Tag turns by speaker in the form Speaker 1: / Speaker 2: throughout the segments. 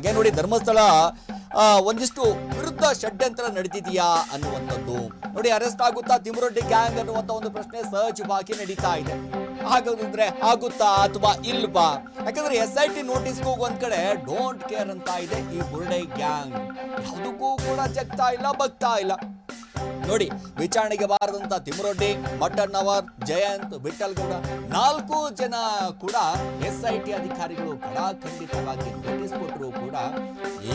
Speaker 1: ಹಾಗೆ ನೋಡಿ ಧರ್ಮಸ್ಥಳ ಒಂದಿಷ್ಟು ವಿರುದ್ಧ ಷಡ್ಯಂತ್ರ ನಡೀತಿದೆಯಾ ಅನ್ನುವಂಥದ್ದು ನೋಡಿ. ಅರೆಸ್ಟ್ ಆಗುತ್ತಾ ತಿಮುರೊಡ್ಡಿ ಗ್ಯಾಂಗ್ ಅನ್ನುವಂತ ಒಂದು ಪ್ರಶ್ನೆ ಸಹಜವಾಗಿ ನಡೀತಾ ಇದೆ. ಹಾಗಾದ್ರೆ ಆಗುತ್ತಾ ಅಥವಾ ಇಲ್ವಾ? ಯಾಕಂದ್ರೆ SIT ನೋಟಿಸ್ಗೂ ಒಂದ್ ಕಡೆ ಡೋಂಟ್ ಕೇರ್ ಅಂತ ಇದೆ. ಈ ಬುರ್ಡೆ ಗ್ಯಾಂಗ್ ಯಾವುದಕ್ಕೂ ಕೂಡ ಜಗ್ತಾ ಇಲ್ಲ, ಬಗ್ತಾ ಇಲ್ಲ. ನೋಡಿ, ವಿಚಾರಣೆಗೆ ಬಾರದಂತ ತಿಮುರೊಡ್ಡಿ, ಮಟ್ಟಣ್ಣವರ್, ಜಯಂತ್, ವಿಠಲ್ಗೌಡ 4 ಜನ ಕೂಡ SIT ಅಧಿಕಾರಿಗಳು ಖಂಡಿತವಾಗಿ ನೋಟಿಸ್ ಕೊಟ್ಟರು ಕೂಡ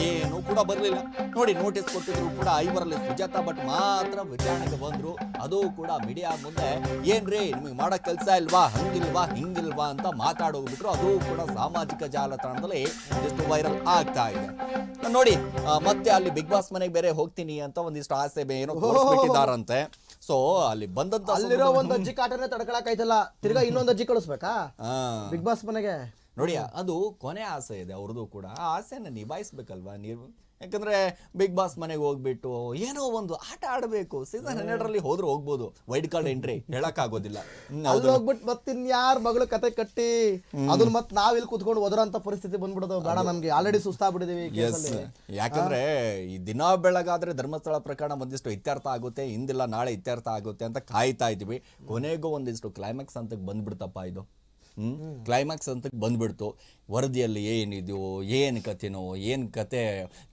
Speaker 1: ಏನು ಕೂಡ ಬರಲಿಲ್ಲ. ನೋಡಿ, ನೋಟಿಸ್ ಕೊಟ್ಟಿದ್ರು ಕೂಡ 5ರಲ್ಲಿ ಸುಜಾತಾ ಭಟ್ ಮಾತ್ರ ವಿಚಾರಣೆಗೆ ಬಂದ್ರು. ಅದು ಕೂಡ ಮೀಡಿಯಾ ಮುಂದೆ ಏನ್ರಿ ನಿಮಗೆ ಮಾಡೋ ಕೆಲಸ ಇಲ್ವಾ, ಹಂಗಿಲ್ವಾ ಹಿಂಗಿಲ್ವಾ ಅಂತ ಮಾತಾಡೋಗ್ಬಿಟ್ರು. ಅದು ಕೂಡ ಸಾಮಾಜಿಕ ಜಾಲತಾಣದಲ್ಲಿ ಎಷ್ಟು ವೈರಲ್ ಆಗ್ತಾ ಇದೆ ನೋಡಿ. ಮತ್ತೆ ಅಲ್ಲಿ ಬಿಗ್ ಬಾಸ್ ಮನೆಗೆ ಬೇರೆ ಹೋಗ್ತೀನಿ ಅಂತ ಒಂದಿಷ್ಟು ಆಸೆ ಏನೋ ತೋರಿಸ್ಬಿಟ್ಟಿದಾರಂತೆ. ಸೊ ಅಲ್ಲಿ ಬಂದಂತ
Speaker 2: ಅಲ್ಲಿರೋ ಒಂದ್ ಅಜ್ಜಿ ಕಾಟನೆ ತಡ್ಕೊಳಕ್ ಆಯ್ತಲ್ಲ, ತಿರ್ಗಾ ಇನ್ನೊಂದ್ ಅಜ್ಜಿ ಕಳಿಸ್ಬೇಕಾ ಬಿಗ್ ಬಾಸ್ ಮನೆಗೆ?
Speaker 1: ನೋಡಿ, ಅದು ಕೊನೆ ಆಸೆ ಇದೆ ಅವ್ರದ್ದು ಕೂಡ. ಆ ಆಸೆನ ನಿಭಾಯಿಸ್ಬೇಕಲ್ವಾ ನೀವು? ಯಾಕಂದ್ರೆ ಬಿಗ್ ಬಾಸ್ ಮನೆಗೆ ಹೋಗ್ಬಿಟ್ಟು ಏನೋ ಒಂದು ಆಟ ಆಡಬೇಕು. ಸೀಸನ್ 12ರಲ್ಲಿ ಹೋದ್ರೆ ಹೋಗ್ಬೋದು, ವೈಲ್ಡ್ ಕಾರ್ಡ್ ಎಂಟ್ರಿ ಹೇಳಕ್ ಆಗೋದಿಲ್ಲ.
Speaker 2: ಅಲ್ಲಿ ಹೋಗ್ಬಿಟ್ಟು ಮತ್ತಿನ್ಯಾರ ಮಗಳು ಕತೆ ಕಟ್ಟಿ ಅದನ್ನ ಮತ್ ನಾವ್ ಇಲ್ಲಿ ಕುತ್ಕೊಂಡು ಓದರಂತ ಪರಿಸ್ಥಿತಿ ಬಂದ್ಬಿಡೋದು ಬೇಡ. ನಮ್ಗೆ ಆಲ್ರೆಡಿ ಸುಸ್ತಾಗ್ಬಿಟ್ಟಿದೀವಿ.
Speaker 1: ಯಾಕಂದ್ರೆ ಈ ದಿನ ಬೆಳಗಾದ್ರೆ ಧರ್ಮಸ್ಥಳ ಪ್ರಕರಣ ಒಂದಿಷ್ಟು ಇತ್ಯರ್ಥ ಆಗುತ್ತೆ, ಇಂದಿಲ್ಲ ನಾಳೆ ಇತ್ಯರ್ಥ ಆಗುತ್ತೆ ಅಂತ ಕಾಯ್ತಾ ಇದೀವಿ. ಕೊನೆಗೂ ಒಂದಿಷ್ಟು ಕ್ಲೈಮ್ಯಾಕ್ಸ್ ಅಂತ ಬಂದ್ಬಿಡ್ತಪ್ಪ ಇದು. ಕ್ಲೈಮ್ಯಾಕ್ಸ್ ಅಂತ ಬಂದ್ಬಿಡ್ತು. ವರದಿಯಲ್ಲಿ ಏನಿದೆಯೋ, ಏನ್ ಕಥೆನೋ, ಏನ್ ಕತೆ,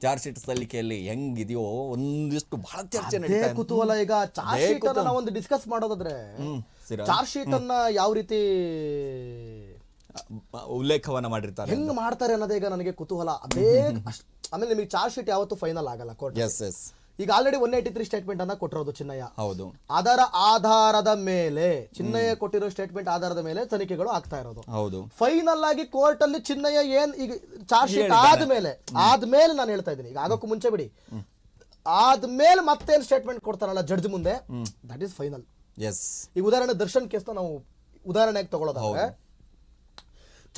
Speaker 1: ಚಾರ್ಜ್ ಶೀಟ್ ಸಲ್ಲಿಕೆಯಲ್ಲಿ ಹೆಂಗಿದೆಯೋ ಒಂದಿಷ್ಟು ಬಹಳ ಚರ್ಚೆ ನಡೀತಾ ಇದೆ.
Speaker 2: ಕುತೂಹಲ ಈಗ ಚಾರ್ಜ್ ಶೀಟ್ ಅನ್ನ ನಾವು ಒಂದು ಡಿಸ್ಕಸ್ ಮಾಡೋದಾದ್ರೆ ಚಾರ್ಜ್ ಶೀಟ್ ಅನ್ನ ಯಾವ ರೀತಿ
Speaker 1: ಉಲ್ಲೇಖವನ್ನ ಮಾಡಿರ್ತಾರೆ,
Speaker 2: ಹೆಂಗ್ ಮಾಡ್ತಾರೆ ಅನ್ನೋದೇ ಈಗ ನನಗೆ ಕುತೂಹಲ. ಅದೇ ಆಮೇಲೆ ನಿಮಗೆ ಚಾರ್ಜ್ ಶೀಟ್ ಯಾವತ್ತೂ ಫೈನಲ್ ಆಗಲ್ಲ ಕೋರ್ಟ್. ಈಗ ಆಲ್ರೆಡಿ 183 ಸ್ಟೇಟ್ಮೆಂಟ್ ಅನ್ನ ಕೊಟ್ಟಿರೋದು ಚಿನ್ನಯ್ಯ.
Speaker 1: ಹೌದು,
Speaker 2: ಅದರ ಆಧಾರದ ಮೇಲೆ ಚಿನ್ನಯ್ಯ ಕೊಟ್ಟಿರೋ ಸ್ಟೇಟ್ಮೆಂಟ್ ಆಧಾರದ ಮೇಲೆ ತನಿಖೆಗಳು ಆಗ್ತಾ ಇರೋದು.
Speaker 1: ಹೌದು,
Speaker 2: ಫೈನಲ್ ಆಗಿ ಕೋರ್ಟ್ ಅಲ್ಲಿ ಚಿನ್ನಯ್ಯ ಏನ್ ಈಗ ಚಾರ್ಜ್ ಶೀಟ್ ಆದ್ಮೇಲೆ ನಾನು ಹೇಳ್ತಾ ಇದ್ದೀನಿ, ಈಗ ಆಗೋಕ್ಕೂ ಮುಂಚೆ ಬಿಡಿ, ಆದ್ಮೇಲೆ ಮತ್ತೇನ್ ಸ್ಟೇಟ್ಮೆಂಟ್ ಕೊಡ್ತಾರಲ್ಲ ಜಡ್ಜ್ ಮುಂದೆ, ದಟ್ ಈಸ್ ಫೈನಲ್. ಈಗ ಉದಾಹರಣೆ ದರ್ಶನ್ ಕೇಸ್ ನಾವು ಉದಾಹರಣೆಗೆ ತಗೊಳ್ಳೋದಾದ್ರೆ,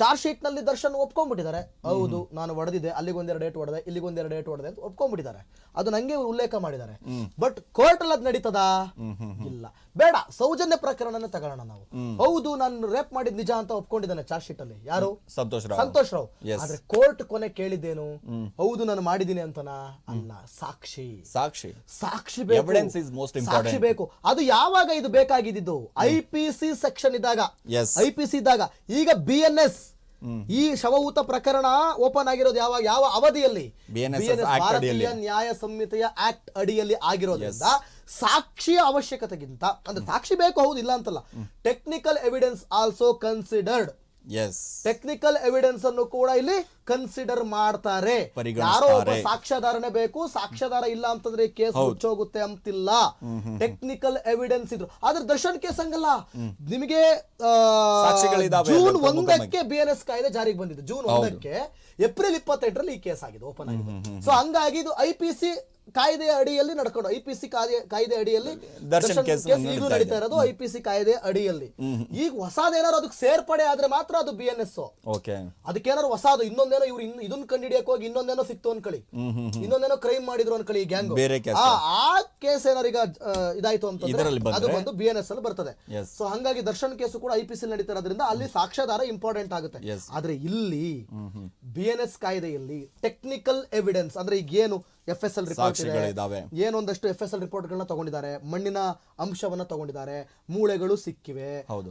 Speaker 2: ಚಾರ್ಜ್ ಶೀಟ್ ನಲ್ಲಿ ದರ್ಶನ್ ಒಪ್ಕೊಂಡ್ಬಿಟ್ಟಿದ್ದಾರೆ. ಹೌದು, ನಾನು ಹೊಡೆದಿದ್ದೆ, ಅಲ್ಲಿಗೊಂದೆರಡು ಡೇಟ್ ಹೊಡೆದೆ, ಇಲ್ಲಿಗೊಂದೆರಡು ಡೇಟ್ ಹೊಡೆದೆ ಅಂತ ಒಪ್ಕೊಂಡ್ಬಿಟ್ಟಿದ್ದಾರೆ. ಅದು ನಂಗೆ ಉಲ್ಲೇಖ ಮಾಡಿದ್ದಾರೆ. ಬಟ್ ಕೋರ್ಟ್ ಅಲ್ಲಿ ಅದ್ ನಡೀತದಾ? ಇಲ್ಲ. ಬೇಡ, ಸೌಜನ್ಯ ಪ್ರಕರಣನೇ ತಗೊಳ್ಳೋಣ ನಾವು. ಹೌದು, ನಾನು ರೇಪ್ ಮಾಡಿದ್ ನಿಜ ಅಂತ ಒಪ್ಕೊಂಡಿದ್ದಾನೆ ಚಾರ್ಜ್ ಶೀಟ್ ಅಲ್ಲಿ. ಯಾರು? ಸಂತೋಷ್ ರಾವ್. ಆದ್ರೆ ಕೋರ್ಟ್ ಕೊನೆ ಕೇಳಿದ್ದೇನು? ಹೌದು, ನಾನು ಮಾಡಿದ್ದೀನಿ ಅಂತನಾ? ಅಲ್ಲ, ಸಾಕ್ಷಿ ಬೇಕು. ಅದು ಯಾವಾಗ ಇದು ಬೇಕಾಗಿದ್ದು? IPC ಸೆಕ್ಷನ್ ಇದ್ದಾಗ, IPC ಇದ್ದಾಗ. ಈಗ BNS ಈ ಶವಹೂತ ಪ್ರಕರಣ ಓಪನ್ ಆಗಿರೋದು ಯಾವ ಅವಧಿಯಲ್ಲಿ? ಭಾರತೀಯ ನ್ಯಾಯ ಸಂಹಿತೆಯ ಆಕ್ಟ್ ಅಡಿಯಲ್ಲಿ ಆಗಿರೋದ್ರಿಂದ ಸಾಕ್ಷಿಯ ಅವಶ್ಯಕತೆಗಿಂತ, ಅಂದ್ರೆ ಸಾಕ್ಷಿ ಬೇಕು, ಹೌದು, ಇಲ್ಲ ಅಂತಲ್ಲ, technical evidence also considered. Technical evidence ಅನ್ನು ಕೂಡ ಇಲ್ಲಿ ಕನ್ಸಿಡರ್ ಮಾಡ್ತಾರೆ. ಯಾರೋ ಒಬ್ಬ ಸಾಕ್ಷ್ಯಾಧಾರನೇ ಬೇಕು, ಸಾಕ್ಷ್ಯಾಧಾರ ಇಲ್ಲ ಅಂತಂದ್ರೆ ಕೇಸ್ ಮುಚ್ಚೋಗುತ್ತೆ ಅಂತಿಲ್ಲ. ಟೆಕ್ನಿಕಲ್ ಎವಿಡೆನ್ಸ್ ಇದ್ರು. ಆದ್ರೆ ದರ್ಶನ್ ಕೇಸ್ ಹಂಗಲ್ಲ. ನಿಮಗೆ ಜೂನ್ 1ಕ್ಕೆ BNS ಕಾಯ್ದೆ ಜಾರಿಗೆ ಬಂದಿದ್ದು. ಜೂನ್ 1ಕ್ಕೆ, ಏಪ್ರಿಲ್ 28ರಲ್ಲಿ ಈ ಕೇಸ್ ಆಗಿದೆ, ಓಪನ್ ಆಗಿದೆ. ಸೊ ಹಂಗಾಗಿ ಇದು IPC ಕಾಯ್ದೆಯ ಅಡಿಯಲ್ಲಿ ನಡ್ಕೊಂಡು, IPC ಕಾಯ್ದೆ ಅಡಿಯಲ್ಲಿ ಈಗಲೂ ನಡೀತಾ ಇರೋದು IPC ಕಾಯ್ದೆ ಅಡಿಯಲ್ಲಿ. ಈಗ ಹೊಸದೇನಾರು ಅದಕ್ಕೆ ಸೇರ್ಪಡೆ ಆದ್ರೆ ಮಾತ್ರ ಅದು BNS. ಅದಕ್ಕೇನಾರು ಹೊಸದು ಇನ್ನೊಂದೇನೋ ಇವ್ರು ಇದನ್ನ ಕಂಡಿಡಿಯಕ್ ಹೋಗಿ ಇನ್ನೊಂದೇನೋ ಸಿಕ್ತು ಅನ್ಕೊಳ್ಳಿ, ಇನ್ನೊಂದೇನೋ ಕ್ರೈಮ್ ಮಾಡಿದ್ರು ಅನ್ಕೊಳ್ಳಿ ಗ್ಯಾಂಗ್, ಆ ಕೇಸ್ ಏನಾರು ಈಗ ಇದಾಯ್ತು ಅಂತಂದ್ರೆ ಅದು ಬಂದು BNS ಅಲ್ಲಿ ಬರ್ತದೆ. ಸೊ ಹಂಗಾಗಿ ದರ್ಶನ್ ಕೇಸು ಕೂಡ IPC ನಡೀತಾ ಇರೋದ್ರಿಂದ ಅಲ್ಲಿ ಸಾಕ್ಷ್ಯಾಧಾರ ಇಂಪಾರ್ಟೆಂಟ್ ಆಗುತ್ತೆ. ಆದ್ರೆ ಇಲ್ಲಿ BNS ಕಾಯ್ದೆಯಲ್ಲಿ ಟೆಕ್ನಿಕಲ್ ಎವಿಡೆನ್ಸ್ ಅಂದ್ರೆ ಈಗ ಏನು FSL ರಿಪೋರ್ಟ್ ಇದೆ, ಏನೊಂದಷ್ಟು FSL ರಿಪೋರ್ಟ್ ಗಳನ್ನ ತಗೊಂಡಿದ್ದಾರೆ, ಮಣ್ಣಿನ ಅಂಶವನ್ನ ತಗೊಂಡಿದ್ದಾರೆ, ಮೂಳೆಗಳು ಸಿಕ್ಕಿವೆ,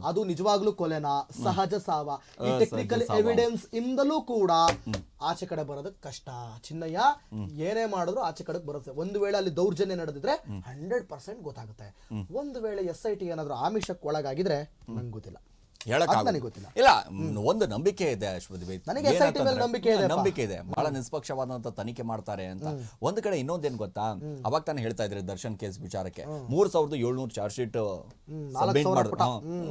Speaker 2: ಅದು ನಿಜವಾಗ್ಲೂ ಕೊಲೆನಾ, ಸಹಜ ಸಾವ, ಈ ಟೆಕ್ನಿಕಲ್ ಎವಿಡೆನ್ಸ್ ಇಂದಲೂ ಕೂಡ ಆಚೆ ಕಡೆ ಬರೋದಕ್ಕೆ ಕಷ್ಟ. ಚಿನ್ನಯ್ಯ ಏನೇ ಮಾಡಿದ್ರು ಆಚೆ ಕಡೆ ಬರುತ್ತೆ. ಒಂದು ವೇಳೆ ಅಲ್ಲಿ ದೌರ್ಜನ್ಯ ನಡೆದಿದ್ರೆ 100% ಗೊತ್ತಾಗುತ್ತೆ. ಒಂದು ವೇಳೆ SIT ಏನಾದ್ರು ಆಮಿಷಕ್ಕೆ ಒಳಗಾಗಿದ್ರೆ ನಂಗೆ ಗೊತ್ತಿಲ್ಲ,
Speaker 1: ಗೊತ್ತಿಲ್ಲ. ಇಲ್ಲ, ಒಂದು ನಂಬಿಕೆ ಇದೆ ಅಶ್ವಥ್, ನಂಬಿಕೆ ಇದೆ, ಬಹಳ ನಿಷ್ಪಕ್ಷವಾದಂತ ತನಿಖೆ ಮಾಡ್ತಾರೆ ಅಂತ. ಒಂದ್ ಕಡೆ ಇನ್ನೊಂದೇನ್ ಗೊತ್ತಾ, ಅವಾಗ ತಾನೇ ಹೇಳ್ತಾ ಇದ್ರೆ ದರ್ಶನ್ ಕೇಸ್ ವಿಚಾರಕ್ಕೆ 3700 ಚಾರ್ಜ್ ಶೀಟ್ ಸಬ್ಮಿಟ್ ಮಾಡಿದ್ರು,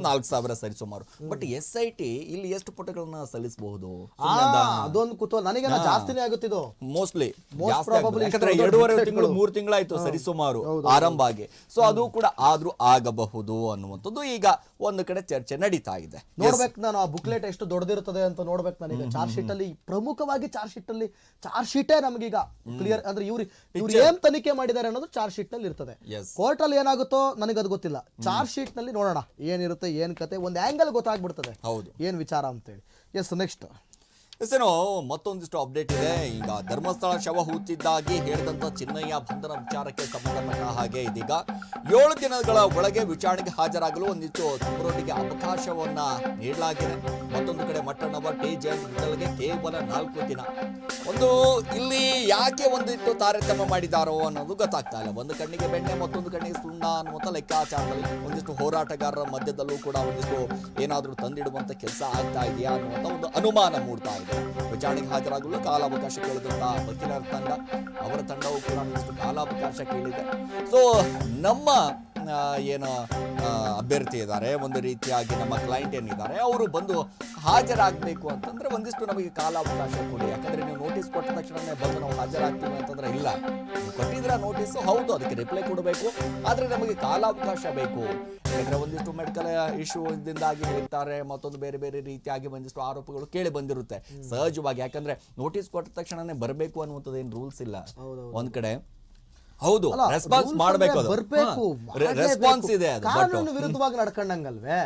Speaker 1: 4000 ಸರಿ ಸುಮಾರು. ಬಟ್ SIT ಇಲ್ಲಿ ಎಷ್ಟು ಪುಟಗಳನ್ನ ಸಲ್ಲಿಸಬಹುದು?
Speaker 2: ಅದೊಂದು ಕುತೂಹಲ ನನಗೆ. ಜಾಸ್ತಿನೇ ಆಗುತ್ತಿದ್ದು
Speaker 1: ಮೋಸ್ಟ್ಲಿ, ಯಾಕಂದ್ರೆ 2.5 ತಿಂಗಳು 3 ತಿಂಗಳಾಯ್ತು ಸರಿ ಸುಮಾರು ಆರಂಭ ಆಗಿ. ಸೊ ಅದು ಕೂಡ ಆದ್ರೂ ಆಗಬಹುದು ಅನ್ನುವಂಥದ್ದು ಈಗ ಒಂದು ಕಡೆ ಚರ್ಚೆ ನಡೀತಾ ಇದೆ.
Speaker 2: ನೋಡ್ಬೇಕು ನಾನು ಆ ಬುಕ್ಲೆಟ್ ಎಷ್ಟು ದೊಡ್ಡದಿರ್ತದೆ ಅಂತ ನೋಡ್ಬೇಕು ನನಗೆ. ಚಾರ್ಜ್ ಶೀಟ್ ಅಲ್ಲಿ ಪ್ರಮುಖವಾಗಿ ಚಾರ್ಜ್ ಶೀಟೇ ನಮಗೀಗ ಕ್ಲಿಯರ್ ಅಂದ್ರೆ ಇವ್ರು ಏನ್ ತನಿಖೆ ಮಾಡಿದ್ದಾರೆ ಅನ್ನೋದು ಚಾರ್ಜ್ ಶೀಟ್ ನಲ್ಲಿ ಇರ್ತದೆ. ಕೋರ್ಟ್ ಅಲ್ಲಿ ಏನಾಗುತ್ತೋ ನನಗೆ ಅದು ಗೊತ್ತಿಲ್ಲ. ಚಾರ್ಜ್ ಶೀಟ್ ನಲ್ಲಿ ನೋಡೋಣ ಏನಿರುತ್ತೆ, ಏನ್ ಕತೆ, ಒಂದ್ ಆಂಗಲ್ ಗೊತ್ತಾಗ್ಬಿಡ್ತದೆ ಏನ್ ವಿಚಾರ ಅಂತೇಳಿ. ಎಸ್, ನೆಕ್ಸ್ಟ್
Speaker 1: ಎಸೇನೋ ಮತ್ತೊಂದಿಷ್ಟು ಅಪ್ಡೇಟ್ ಇದೆ. ಈಗ ಧರ್ಮಸ್ಥಳ ಶವ ಹೂತಿದ್ದಾಗಿ ಹೇಳಿದಂತ ಚಿನ್ನಯ್ಯ ಬಂಧನ ವಿಚಾರಕ್ಕೆ ಸಂಬಂಧಪಟ್ಟ ಹಾಗೆ ಇದೀಗ 7 ದಿನಗಳ ಒಳಗೆ ವಿಚಾರಣೆಗೆ ಹಾಜರಾಗಲು ಒಂದಿಷ್ಟು ತಿಮರೋಡಿಗೆ ಅವಕಾಶವನ್ನ ನೀಡಲಾಗಿದೆ. ಮತ್ತೊಂದು ಕಡೆ ಮಟ್ಟಣ್ಣವರ ಟಿ ಜಯಂತ್ಗೆ ಕೇವಲ 4 ದಿನ. ಒಂದು ಇಲ್ಲಿ ಯಾಕೆ ಒಂದಿಟ್ಟು ತಾರತಮ್ಯ ಮಾಡಿದಾರೋ ಅನ್ನೋದು ಗೊತ್ತಾಗ್ತಾ ಇಲ್ಲ. ಒಂದು ಕಣ್ಣಿಗೆ ಬೆಣ್ಣೆ ಮತ್ತೊಂದು ಕಣ್ಣಿಗೆ ಸುಣ್ಣ ಅನ್ನುವಂಥ ಲೆಕ್ಕಾಚಾರದಲ್ಲಿ ಒಂದಿಷ್ಟು ಹೋರಾಟಗಾರರ ಮಧ್ಯದಲ್ಲೂ ಕೂಡ ಒಂದಿಷ್ಟು ಏನಾದರೂ ತಂದಿಡುವಂತ ಕೆಲಸ ಆಗ್ತಾ ಇದೆಯಾ ಅನ್ನುವಂಥ ಒಂದು ಅನುಮಾನ ಮೂಡ್ತಾ ಇದೆ. ವಿಚಾರಣೆಗೆ ಹಾಜರಾಗಲು ಕಾಲಾವಕಾಶ ಕೇಳಿದಂತ ವಕೀಲರ ತಂಡ, ಅವರ ತಂಡವು ಕೂಡ ಒಂದಿಷ್ಟು ಕಾಲಾವಕಾಶ ಕೇಳಿದೆ. ಸೊ ನಮ್ಮ ಏನು ಅಭ್ಯರ್ಥಿ ಇದ್ದಾರೆ, ಒಂದು ರೀತಿಯಾಗಿ ನಮ್ಮ ಕ್ಲೈಂಟ್ ಏನಿದ್ದಾರೆ, ಅವರು ಬಂದು ಹಾಜರಾಗಬೇಕು ಅಂತಂದ್ರೆ ಒಂದಿಷ್ಟು ನಮಗೆ ಕಾಲಾವಕಾಶ ಕೊಡಿ. ಯಾಕಂದ್ರೆ ನೀವು ನೋಟಿಸ್ ಕೊಟ್ಟ ತಕ್ಷಣನೇ ಬಂದು ನಾವು ಹಾಜರಾಗ್ತೀವಿ ಅಂತಂದ್ರೆ ಇಲ್ಲ. ನೀವು ಕೊಟ್ಟಿದ್ರೆ ನೋಟಿಸ್ ಹೌದು, ಅದಕ್ಕೆ ರಿಪ್ಲೈ ಕೊಡಬೇಕು, ಆದ್ರೆ ನಮಗೆ ಕಾಲಾವಕಾಶ ಬೇಕು. ಯಾಕಂದ್ರೆ ಒಂದಿಷ್ಟು ಮೆಡಿಕಲ್ ಇಶ್ಯೂ ಇಂದಾಗಿ ಹೇಳ್ತಾರೆ, ಮತ್ತೊಂದು ಬೇರೆ ಬೇರೆ ರೀತಿಯಾಗಿ ಒಂದಿಷ್ಟು ಆರೋಪಗಳು ಕೇಳಿ ಬಂದಿರುತ್ತೆ ಸಹಜವಾಗಿ. ಯಾಕಂದ್ರೆ ನೋಟಿಸ್ ಕೊಟ್ಟ ತಕ್ಷಣನೇ ಬರಬೇಕು ಅನ್ನುವಂಥದ್ದು ಏನು ರೂಲ್ಸ್ ಇಲ್ಲ. ಒಂದ್ ಕಡೆ ಹೌದು ರೆಸ್ಪಾನ್ಸ್ ಮಾಡಬೇಕು,
Speaker 2: ಬರ್ಬೇಕು,
Speaker 1: ರೆಸ್ಪಾನ್ಸ್ ಇದೆ,
Speaker 2: ಕಾನೂನು ವಿರುದ್ಧವಾಗಿ ನಡ್ಕೊಂಡಂಗಲ್ವೇ.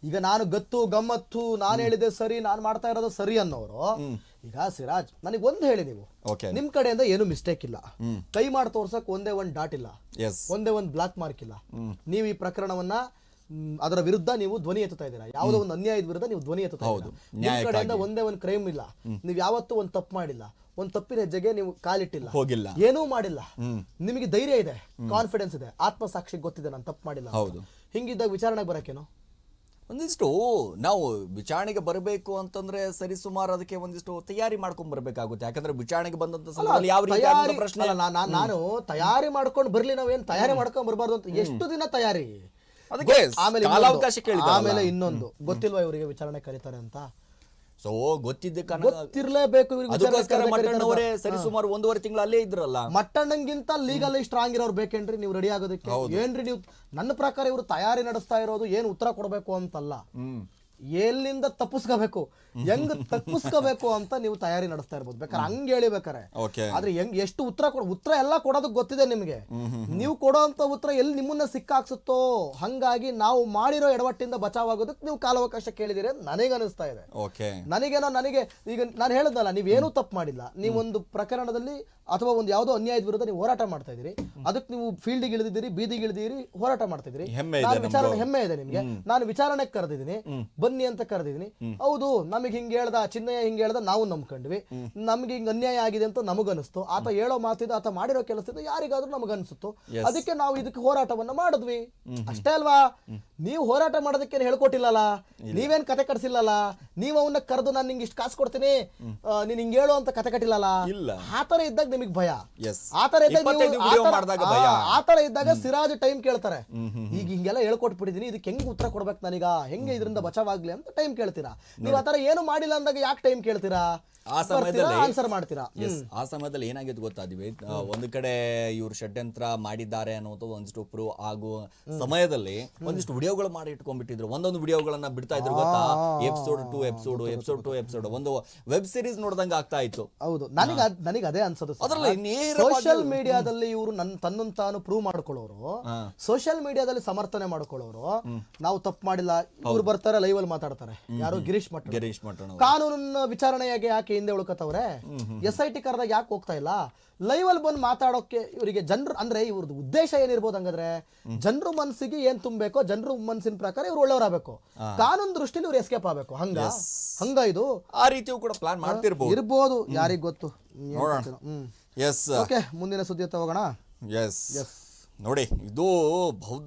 Speaker 2: ಈಗ ನಾನು ಗತ್ತು ಗಮ್ಮತ್ತು ನಾನು ಹೇಳಿದೆ ಸರಿ, ನಾನು ಮಾಡ್ತಾ ಇರೋದು ಸರಿ ಅನ್ನೋರು. ಈಗ ಸಿರಾಜ್ ನನಗೆ ಒಂದು ಹೇಳಿ, ನೀವು ನಿಮ್ ಕಡೆಯಿಂದ ಏನು ಮಿಸ್ಟೇಕ್ ಇಲ್ಲ, ಕೈ ಮಾಡಿ ತೋರ್ಸಕ್ ಒಂದೇ ಒಂದ್ ಡಾಟ್ ಇಲ್ಲ, ಒಂದೇ ಒಂದ್ ಬ್ಲಾಕ್ ಮಾರ್ಕ್ ಇಲ್ಲ. ನೀವು ಈ ಪ್ರಕರಣವನ್ನ ಅದರ ವಿರುದ್ಧ ನೀವು ಧ್ವನಿ ಎತ್ತುತ್ತಾ ಇದ್ದೀರಾ, ಯಾವುದೋ ಒಂದು ಅನ್ಯಾಯದ ವಿರುದ್ಧ ನೀವು ಧ್ವನಿ ಎತ್ತುತ್ತಾ ಇದ್ದೀರಾ. ನಿಮ್ ಕಡೆಯಿಂದ ಒಂದೇ ಒಂದು ಕ್ರೈಮ್ ಇಲ್ಲ, ನೀವು ಯಾವತ್ತೂ ಒಂದು ತಪ್ಪು ಮಾಡಿಲ್ಲ, ಒಂದು ತಪ್ಪಿನ ಹೆಜ್ಜೆಗೆ ನೀವು ಕಾಲಿಟ್ಟಿಲ್ಲ,
Speaker 1: ಹೋಗಿಲ್ಲ,
Speaker 2: ಏನೂ ಮಾಡಿಲ್ಲ. ನಿಮಗೆ ಧೈರ್ಯ ಇದೆ, ಕಾನ್ಫಿಡೆನ್ಸ್ ಇದೆ, ಆತ್ಮಸಾಕ್ಷಿ ಗೊತ್ತಿದೆ ನಾನು ತಪ್ಪು ಮಾಡಿಲ್ಲ. ಹಿಂಗಿದ್ದಾಗ ವಿಚಾರಣೆಗೆ ಬರಕೇನು?
Speaker 1: ಒಂದಿಷ್ಟು ನಾವು ವಿಚಾರಣೆಗೆ ಬರಬೇಕು ಅಂತಂದ್ರೆ ಸರಿ ಸುಮಾರು ಅದಕ್ಕೆ ಒಂದಿಷ್ಟು ತಯಾರಿ ಮಾಡ್ಕೊಂಡ್ ಬರ್ಬೇಕಾಗುತ್ತೆ. ಯಾಕಂದ್ರೆ ವಿಚಾರಣೆಗೆ ಬಂದಂತ ಸಂದರ್ಭದಲ್ಲಿ ಯಾವ ರೀತಿ ಪ್ರಶ್ನೆ,
Speaker 2: ನಾನು ತಯಾರಿ ಮಾಡ್ಕೊಂಡು ಬರ್ಲಿ, ನಾವೇನ್ ತಯಾರಿ ಮಾಡ್ಕೊಂಡ್ ಬರ್ಬಾರ್ದು ಅಂತ. ಎಷ್ಟು ದಿನ ತಯಾರಿ? ಆಮೇಲೆ ಇನ್ನೊಂದು ಗೊತ್ತಿಲ್ವಾ ಇವರಿಗೆ ವಿಚಾರಣೆ ಕರೀತಾರೆ ಅಂತ?
Speaker 1: ಸೊ
Speaker 2: ಗೊತ್ತಿರ್ಲೇಬೇಕು
Speaker 1: ಮಟ್ಟಣ್ಣವರೇ ಸರಿ ಸುಮಾರು 1.5 ತಿಂಗಳು ಅಲ್ಲೇ ಇದ್ರಲ್ಲ.
Speaker 2: ಮಟ್ಟಣ್ಣಂಗಿಂತ ಲೀಗಲ್ ಸ್ಟ್ರಾಂಗ್ ಇರೋರು ಬೇಕೇನ್ರಿ ನೀವು ರೆಡಿ ಆಗೋದಕ್ಕೆ? ಏನ್ರಿ ನೀವು? ನನ್ನ ಪ್ರಕಾರ ಇವರು ತಯಾರಿ ನಡೆಸ್ತಾ ಇರೋದು ಏನು ಉತ್ತರ ಕೊಡಬೇಕು ಅಂತಲ್ಲ, ಎಲ್ಲಿಂದ ತಪ್ಪಿಸ್ಕೋಬೇಕು, ಹೆಂಗ್ ತಪ್ಪಿಸ್ಕೋಬೇಕು ಅಂತ ನೀವು ತಯಾರಿ ನಡೆಸ್ತಾ ಇರ್ಬೋದು. ಬೇಕಾದ್ರೆ ಹಂಗ ಹೇಳಿಬೇಕಾರೆ, ಆದ್ರೆ ಹೆಂಗ್ ಎಷ್ಟು ಉತ್ತರ ಎಲ್ಲ ಕೊಡೋದಕ್ಕೆ ಗೊತ್ತಿದೆ ನಿಮ್ಗೆ. ನೀವು ಕೊಡೋಂತ ಉತ್ತರ ಎಲ್ಲಿ ನಿಮ್ಮನ್ನ ಸಿಕ್ಕಾಕ್ಸುತ್ತೋ, ಹಂಗಾಗಿ ನಾವು ಮಾಡಿರೋ ಎಡವಟ್ಟಿಂದ ಬಚಾವಾಗೋದಕ್ಕೆ ನೀವು ಕಾಲಾವಕಾಶ ಕೇಳಿದಿರಿ ಅಂತ ನನಗೆ ಅನಿಸ್ತಾ ಇದೆ. ನನಗೆ ಈಗ ನಾನು ಹೇಳದಲ್ಲ, ನೀವೇನೂ ತಪ್ಪು ಮಾಡಿಲ್ಲ, ನೀವೊಂದು ಪ್ರಕರಣದಲ್ಲಿ ಅಥವಾ ಒಂದು ಯಾವುದೋ ಅನ್ಯಾಯದ ವಿರುದ್ಧ ನೀವು ಹೋರಾಟ ಮಾಡ್ತಾ ಇದೀರಿ, ಅದಕ್ಕೆ ನೀವು ಫೀಲ್ಡ್ಗೆ ಇಳಿದಿದ್ದೀರಿ, ಬೀದಿಗೆ ಇಳಿದಿರಿ, ಹೋರಾಟ ಮಾಡ್ತಾ ಇದ್ದೀರಿ. ವಿಚಾರಣೆ ಹೆಮ್ಮೆ ಇದೆ ನಿಮ್ಗೆ, ನಾನು ವಿಚಾರಣೆಗೆ ಕರೆದಿದ್ದೀನಿ, ಬನ್ನಿ ಅಂತ ಕರೆದಿದ್ದೀನಿ. ಹೌದು, ನಮಗೆ ಹಿಂಗೆ ಹೇಳ್ದ ಚಿನ್ನಯ್ಯ, ಹಿಂಗೆ ಹೇಳ್ದ, ನಾವು ನಂಬ್ಕೊಂಡ್ವಿ, ನಮ್ಗೆ ಹಿಂಗ್ ಅನ್ಯಾಯ ಆಗಿದೆ ಅಂತ ನಮಗನಿಸ್ತು, ಆತ ಹೇಳೋ ಮಾತಿದ, ಆತ ಮಾಡಿರೋ ಕೆಲಸದಿಂದ ಯಾರಿಗಾದ್ರೂ ನಮಗನ್ಸುತ್ತು, ಅದಕ್ಕೆ ನಾವು ಇದಕ್ಕೆ ಹೋರಾಟವನ್ನ ಮಾಡಿದ್ವಿ, ಅಷ್ಟೇ ಅಲ್ವಾ? ನೀವು ಹೋರಾಟ ಮಾಡೋದಕ್ಕೆ ಹೇಳ್ಕೊಟ್ಟಿಲ್ಲಲ್ಲ, ನೀವೇನ್ ಕತೆ ಕಟ್ಸಿಲ್ಲಲ್ಲ, ನೀವು ಅವನ್ನ ಕರೆದು ನಾನು ನಿಂಗೆ ಇಷ್ಟು ಕಾಸು ಕೊಡ್ತೀನಿ, ನೀನ್ ಹಿಂಗೆ ಹೇಳು ಅಂತ ಕತೆ ಕಟ್ಟಿಲ್ಲಲ್ಲ. ಆತರ ಇದ್ದಾಗ ನಿಮಗೆ ಭಯ, ಆತರ ಇದ್ದಾಗ ಸಿರಾಜ್ ಟೈಮ್ ಕೇಳ್ತಾರೆ. ಈಗ ಹಿಂಗೆಲ್ಲ ಹೇಳ್ಕೊಟ್ಬಿಟ್ಟಿದೀನಿ, ಇದಕ್ಕೆ ಹೆಂಗ್ ಉತ್ತರ ಕೊಡ್ಬೇಕು ನಾನೀಗ, ಹೆಂಗೆ ಇದರಿಂದ ಬಚಾವಾಗ್ಲಿ ಅಂತ ಟೈಮ್ ಕೇಳ್ತೀರಾ. ನೀವು ಆತರ ಏನು ಮಾಡಿಲ್ಲ ಅಂದಾಗ ಯಾಕೆ ಟೈಮ್ ಕೇಳ್ತೀರಾ?
Speaker 1: ಆ ಸಮಯದಲ್ಲಿ
Speaker 2: ಆನ್ಸರ್ ಮಾಡ್ತೀರಾ.
Speaker 1: ಆ ಸಮಯದಲ್ಲಿ ಏನಾಗಿತ್ತು ಗೊತ್ತಾದ್ವಿ, ಒಂದು ಕಡೆ ಇವ್ರು ಷಡ್ಯಂತ್ರ ಮಾಡಿದ್ದಾರೆ ಅನ್ನೋದು ಒಂದಿಷ್ಟು ಪ್ರೂವ್ ಆಗುವ ಸಮಯದಲ್ಲಿ ಒಂದಿಷ್ಟು ವಿಡಿಯೋಗಳು ಮಾಡಿ ಇಟ್ಕೊಂಡ್ಬಿಟ್ಟಿದ್ರು. ಒಂದೊಂದು ವಿಡಿಯೋಗಳನ್ನ ಬಿಡ್ತಾ ಇದ್ರು ಗೊತ್ತಾ, ಎಪಿಸೋಡ್ 2 ಎಪಿಸೋಡ್ ಒಂದು ವೆಬ್ ಸೀರೀಸ್ ನೋಡ್ದಂಗ ಆಗ್ತಾ ಇತ್ತು.
Speaker 2: ಹೌದು, ನನಗೆ ಅದೇ ಅನ್ಸೋದು. ಅದರಲ್ಲಿ ಸೋಷಿಯಲ್ ಮೀಡಿಯಾದಲ್ಲಿ ಇವರು ತನ್ನನ್ನು ತಾನು ಪ್ರೂವ್ ಮಾಡ್ಕೊಳ್ಳೋರು, ಸೋಷಿಯಲ್ ಮೀಡಿಯಾದಲ್ಲಿ ಸಮರ್ಥನೆ ಮಾಡ್ಕೊಳ್ಳೋರು, ನಾವು ತಪ್ಪು ಮಾಡಿಲ್ಲ, ಇವ್ರು ಬರ್ತಾರೆ ಲೈವ್ ಅಲ್ಲಿ ಮಾತಾಡ್ತಾರೆ. ಯಾರು? ಗಿರೀಶ್ ಮಠ. ಕಾನೂನಿನ ವಿಚಾರಣೆಯಾಗಿ ಯಾಕೆ ಹಿಂದೆ ಉಳ್ಕತ್ತವ್ರೆ? SIT ಕರೆದಾಗ ಯಾಕೆ ಹೋಗ್ತಾ ಇಲ್ಲ? ಲೈವ್ ಅಲ್ಲಿ ಬಂದು ಮಾತಾಡೋಕೆ ಇವರಿಗೆ ಜನರು, ಅಂದ್ರೆ ಇವ್ರದ್ದು ಉದ್ದೇಶ ಏನಿರ್ಬೋದು ಹಂಗಾದ್ರೆ, ಜನರು ಮನಸ್ಸಿಗೆ ಏನ್ ತುಂಬಬೇಕೋ, ಜನರು ಮನಸ್ಸಿನ ಪ್ರಕಾರ ಇವ್ರು ಒಳ್ಳೆಯವರಾಗಬೇಕು, ಕಾನೂನು ದೃಷ್ಟಿಲಿ ಇವ್ರು ಎಸ್ಕೇಪ್ ಆಗಬೇಕು. ಹಂಗ ಇದು ಆ
Speaker 1: ರೀತಿಯೂ ಕೂಡ ಪ್ಲಾನ್ ಮಾಡ್ತಿರ್ಬೋದು,
Speaker 2: ಇರ್ಬೋದು, ಯಾರಿಗ್ ಗೊತ್ತು. ಓಕೆ, ಮುಂದಿನ ಸುದ್ದಿ ಹೋಗೋಣ.
Speaker 1: ನೋಡಿ, ಇದು